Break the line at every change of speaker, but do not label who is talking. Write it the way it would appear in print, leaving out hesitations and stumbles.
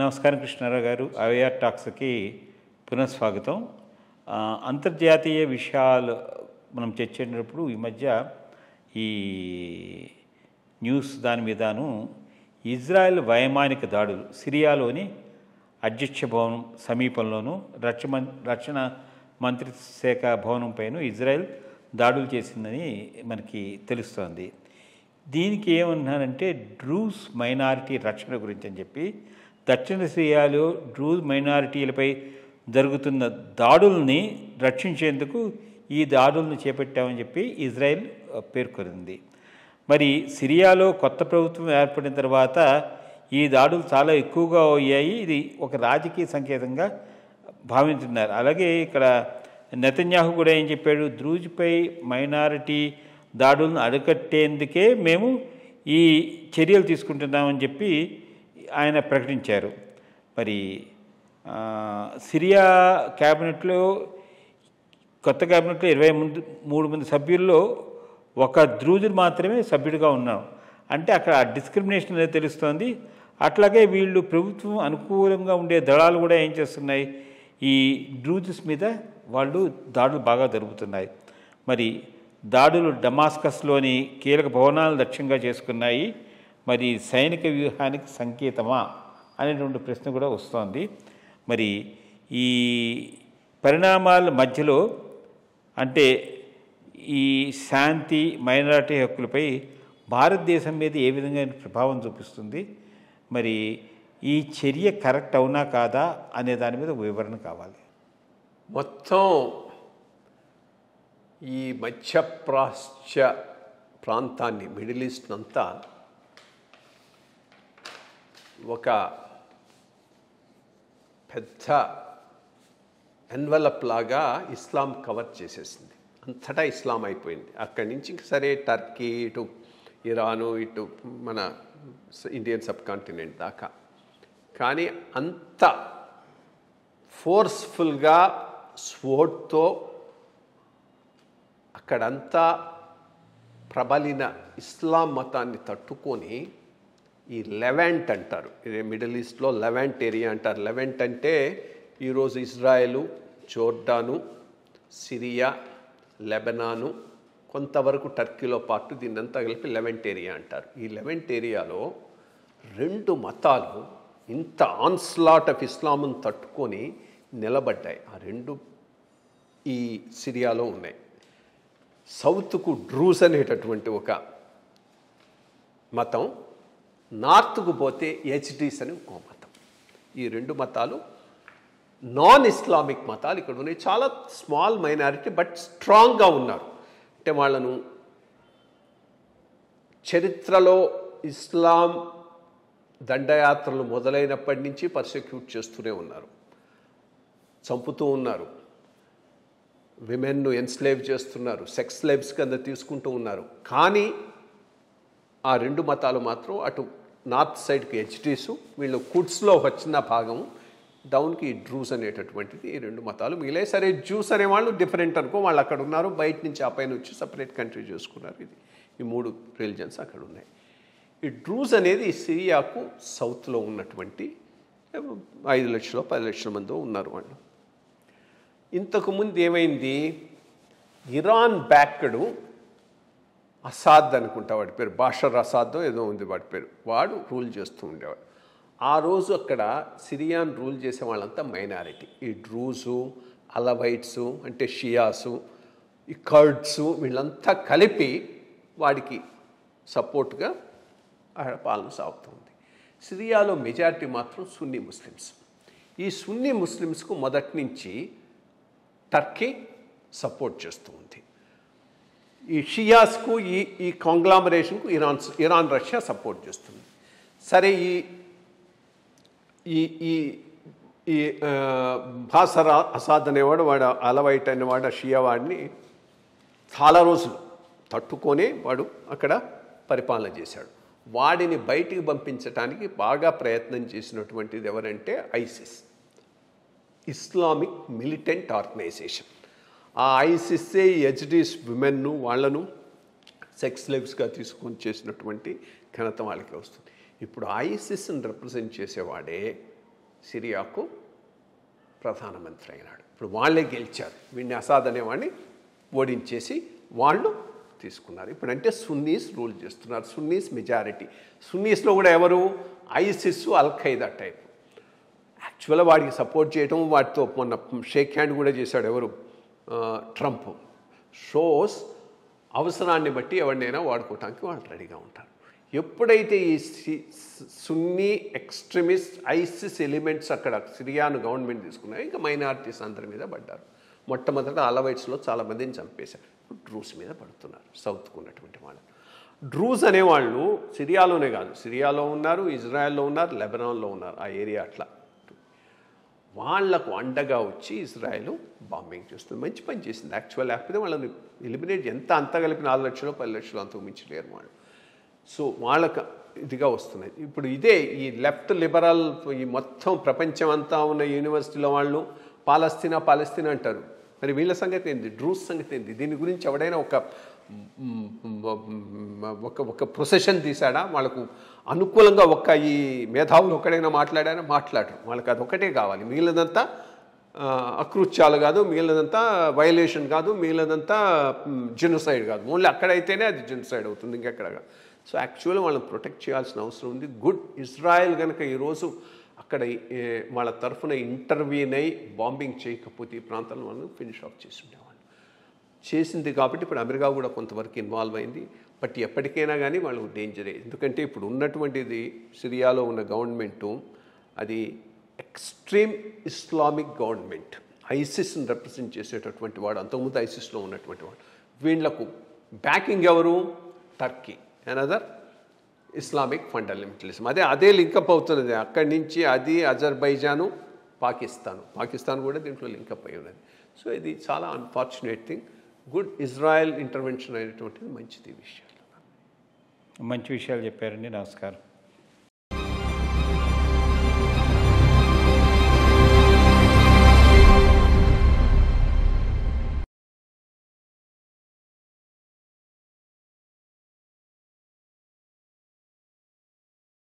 నమస్కారం కృష్ణారావు గారు. ఐఆర్ టాక్స్కి పునఃస్వాగతం. అంతర్జాతీయ విషయాలు మనం చర్చించినప్పుడు ఈ మధ్య ఈ న్యూస్ దాని మీదను ఇజ్రాయెల్ వైమానిక దాడులు సిరియాలోని అధ్యక్ష భవనం సమీపంలోనూ రక్షణ మంత్రిత్వ శాఖ భవనంపైన ఇజ్రాయెల్ దాడులు చేసిందని మనకి తెలుస్తోంది. దీనికి ఏమన్నారంటే డ్రూస్ మైనారిటీ రక్షణ గురించి అని చెప్పి దక్షిణ సిరియాలో డ్రూజ్ మైనారిటీలపై జరుగుతున్న దాడుల్ని రక్షించేందుకు ఈ దాడులను చేపట్టామని చెప్పి ఇజ్రాయెల్ పేర్కొంది. మరి సిరియాలో కొత్త ప్రభుత్వం ఏర్పడిన తర్వాత ఈ దాడులు చాలా ఎక్కువగా అయ్యాయి. ఇది ఒక రాజకీయ సంకేతంగా భావించున్నారు. అలాగే ఇక్కడ నెతన్యాహు కూడా ఏం చెప్పాడు, డ్రూజ్పై మైనారిటీ దాడులను అరికట్టేందుకే మేము ఈ చర్యలు తీసుకుంటున్నామని చెప్పి ఆయన ప్రకటించారు. మరి సిరియా క్యాబినెట్లో కొత్త క్యాబినెట్లో 23 మంది సభ్యుల్లో ఒక డ్రూజులు మాత్రమే సభ్యుడిగా ఉన్నారు. అంటే అక్కడ డిస్క్రిమినేషన్ అనేది తెలుస్తోంది. అట్లాగే వీళ్ళు ప్రభుత్వం అనుకూలంగా ఉండే దళాలు కూడా ఏం చేస్తున్నాయి, ఈ డ్రూజెస్ మీద వాళ్ళు దాడులు బాగా జరుగుతున్నాయి. మరి దాడులు డమాస్కస్లోని కీలక భవనాలను లక్ష్యంగా చేసుకున్నాయి. మరి సైనిక వ్యూహానికి సంకేతమా అనేటువంటి ప్రశ్న కూడా వస్తోంది. మరి ఈ పరిణామాల మధ్యలో అంటే ఈ శాంతి మైనారిటీ హక్కులపై భారతదేశం మీద ఏ విధంగా ప్రభావం చూపిస్తుంది, మరి ఈ చర్య కరెక్ట్ అవునా కాదా అనే దాని మీద వివరణ కావాలి.
మొత్తం ఈ మధ్యప్రాచ్య ప్రాంతాన్ని మిడిల్ ఈస్ట్ అంతా ఒక పెద్ద ఎన్వలప్ లాగా ఇస్లాం కవర్ చేసేసింది. అంతటా ఇస్లాం అయిపోయింది. అక్కడి నుంచి సరే టర్కీ, ఇటు ఇరాను, ఇటు మన ఇండియన్ సబ్ కాంటినెంట్ దాకా. కానీ అంత ఫోర్స్ఫుల్గా స్వోర్డ్తో అక్కడంతా ప్రబలిన ఇస్లాం మతాన్ని తట్టుకొని ఈ లెవెంట్ అంటారు, ఇదే మిడిల్ ఈస్ట్లో లెవెంట్ ఏరియా అంటారు. లెవెంట్ అంటే ఈరోజు ఇజ్రాయెలు, జోర్డాను, సిరియా, లెబనాను, కొంతవరకు టర్కీలో పాటు దీన్నంతా కలిపి లెవెంట్ ఏరియా అంటారు. ఈ లెవెంట్ ఏరియాలో 2 మతాలు ఇంత ఆన్స్లాట్ ఆఫ్ ఇస్లాంను తట్టుకొని నిలబడ్డాయి. ఆ 2 ఈ సిరియాలో ఉన్నాయి. సౌత్కు డ్రూజ్ అనేటటువంటి ఒక మతం, నార్త్కు పోతే హెచ్డీస్ అని ఇంకో మతం. ఈ 2 మతాలు నాన్ ఇస్లామిక్ మతాలు ఇక్కడ ఉన్నాయి. చాలా స్మాల్ మైనారిటీ బట్ స్ట్రాంగ్గా ఉన్నారు. అంటే వాళ్ళను చరిత్రలో ఇస్లాం దండయాత్రలు మొదలైనప్పటి నుంచి పర్సిక్యూట్ చేస్తూనే ఉన్నారు, చంపుతూ ఉన్నారు, విమెన్ను ఎన్స్లేవ్ చేస్తున్నారు, సెక్స్ స్లేవ్స్ కింద తీసుకుంటూ ఉన్నారు. కానీ ఆ 2 మతాలు మాత్రం అటు నార్త్ సైడ్కి హెచ్డీసు, వీళ్ళు కుడ్స్లో ఒక చిన్న భాగం, డౌన్కి డ్రూస్ అనేటటువంటిది. ఈ 2 మతాలు మిగిలే. సరే జ్యూస్ అనేవాళ్ళు డిఫరెంట్ అనుకో, వాళ్ళు అక్కడ ఉన్నారు, బయట నుంచి ఆ పైన వచ్చి సపరేట్ కంట్రీ చేసుకున్నారు. ఈ 3 రిలీజన్స్ అక్కడ ఉన్నాయి. ఈ డ్రూస్ అనేది సిరియాకు సౌత్లో ఉన్నటువంటి 5 లక్షలు 10 లక్షల మంది ఉన్నారు వాళ్ళు. ఇంతకుముందు ఏమైంది, ఇరాన్ బ్యాక్డు అసాద్ అనుకుంటా వాడి పేరు, బాషర్ అసాద్ ఏదో ఉంది వాడి పేరు, వాడు రూల్ చేస్తూ ఉండేవాడు. ఆ రోజు అక్కడ సిరియాన్ రూల్ చేసే వాళ్ళంతా మైనారిటీ. ఈ డ్రూజు, అలవైట్సు అంటే షియాసు, ఈ కర్డ్సు, వీళ్ళంతా కలిపి వాడికి సపోర్ట్గా పాలన సాగుతుంది. సిరియాలో మెజారిటీ మాత్రం సున్నీ ముస్లిమ్స్. ఈ సున్నీ ముస్లిమ్స్కు మొదటి నుంచి టర్కీ సపోర్ట్ చేస్తూ ఉంది. ఈ షియాస్కు ఈ కాంగ్లామరేషన్కు ఇరాన్ రష్యా సపోర్ట్ చేస్తుంది. సరే ఈ బాషర్ అసాద్ అనేవాడు, వాడు అలవైట్ అనేవాడు, షియా వాడిని చాలా రోజులు తట్టుకొని వాడు అక్కడ పరిపాలన చేశాడు. వాడిని బయటికి పంపించడానికి బాగా ప్రయత్నం చేసినటువంటిది ఎవరంటే ఐసిస్, ఇస్లామిక్ మిలిటెంట్ ఆర్గనైజేషన్. ఆ ఐసిస్సే హెచ్డీస్ విమెన్ను వాళ్ళను సెక్స్ స్లేవ్స్గా తీసుకొని చేసినటువంటి ఘనత వాళ్ళకి వస్తుంది. ఇప్పుడు ఐసిస్ని రిప్రజెంట్ చేసేవాడే సిరియాకు ప్రధానమంత్రి అయినాడు. ఇప్పుడు వాళ్ళే గెలిచారు. వీడిని అసాద్ అనేవాడిని ఓడించేసి వాళ్ళు తీసుకున్నారు. ఇప్పుడంటే సున్నీస్ రూల్ చేస్తున్నారు. Sunnis majority. సున్నీస్లో కూడా ఎవరు? ISIS, Al-Qaeda type. యాక్చువల్గా వాడికి సపోర్ట్ చేయడం, వాటితో మొన్న షేక్ హ్యాండ్ కూడా చేశాడు ఎవరు? ట్రంప్. షోస్ అవసరాన్ని బట్టి ఎవరినైనా వాడుకోవటానికి వాళ్ళు రెడీగా ఉంటారు. ఎప్పుడైతే ఈ సున్నీ ఎక్స్ట్రీమిస్ట్ ఐసిస్ ఎలిమెంట్స్ అక్కడ సిరియాను గవర్నమెంట్ తీసుకున్నాయి, ఇంకా మైనారిటీస్ అందరి మీద పడ్డారు. మొట్టమొదట అలవైట్స్లో చాలామందిని చంపేశారు. ఇప్పుడు డ్రూస్ మీద పడుతున్నారు, సౌత్కు ఉన్నటువంటి వాళ్ళు. డ్రూస్ అనేవాళ్ళు సిరియాలోనే కాదు, సిరియాలో ఉన్నారు, ఇజ్రాయెల్లో ఉన్నారు, లెబనాన్లో ఉన్నారు. ఆ ఏరియా అట్లా వాళ్లకు అండగా వచ్చి ఇజ్రాయెల్ బాంబింగ్ చేస్తుంది. మంచి పని చేసింది యాక్చువల్. లేకపోతే వాళ్ళని ఎలిమినేట్ అంతా కలిపి 4 లక్షలు 10 లక్షలు అంతకు మించి లేరు వాళ్ళు. సో వాళ్ళకు ఇదిగా వస్తున్నాయి. ఇప్పుడు ఇదే ఈ లెఫ్ట్ లిబరల్ ఈ మొత్తం ప్రపంచం అంతా ఉన్న యూనివర్సిటీలో వాళ్ళు పాలస్తీనా అంటారు. మరి వీళ్ళ సంగతి ఏంది? డ్రూస్ సంగతి ఏంది? దీని గురించి ఎవడైనా ఒక ప్రొసెషన్ తీశాడా? వాళ్ళకు అనుకూలంగా ఈ మేధావులు ఒక్కడైనా మాట్లాడరు. వాళ్ళకి అది ఒకటే కావాలి. మిగిలినంతా అకృత్యాలు కాదు, మిగిలినంతా వైలేషన్ కాదు, మిగిలినంతా జెనోసైడ్ కాదు. ఓన్లీ అక్కడైతేనే అది జెనోసైడ్ అవుతుంది, ఇంకెక్కడ కాదు. సో యాక్చువల్గా వాళ్ళని ప్రొటెక్ట్ చేయాల్సిన అవసరం ఉంది. గుడ్ ఇజ్రాయెల్ కనుక ఈరోజు అక్కడ వాళ్ళ తరఫున ఇంటర్వ్యూన్ అయి బాంబింగ్ చేయకపోతే ఈ ప్రాంతాలను వాళ్ళు ఫినిష్ ఆఫ్ చేసి ఉండేవాళ్ళు. చేసింది కాబట్టి ఇప్పుడు అమెరికా కూడా కొంతవరకు ఇన్వాల్వ్ అయింది. బట్ ఎప్పటికైనా కానీ వాళ్ళు డేంజరే. ఎందుకంటే ఇప్పుడు ఉన్నటువంటిది సిరియాలో ఉన్న గవర్నమెంటు అది ఎక్స్ట్రీమ్ ఇస్లామిక్ గవర్నమెంట్. ఐసిస్ని రిప్రజెంట్ చేసేటటువంటి వాడు, అంతకుముందు ఐసిస్లో ఉన్నటువంటి వాడు. వీళ్లకు బ్యాకింగ్ ఎవరు? Turkey, another Islamic fundamentalism. అదే లింకప్ అవుతున్నది. అక్కడి నుంచి అది అజర్బైజాను, పాకిస్తాన్ కూడా దీంట్లో లింకప్ అయి ఉన్నది. సో ఇది చాలా unfortunate thing. Good Israel intervention అనేటువంటిది మంచిది. విషయాలు
మంచి విషయాలు చెప్పారండి. నమస్కారం.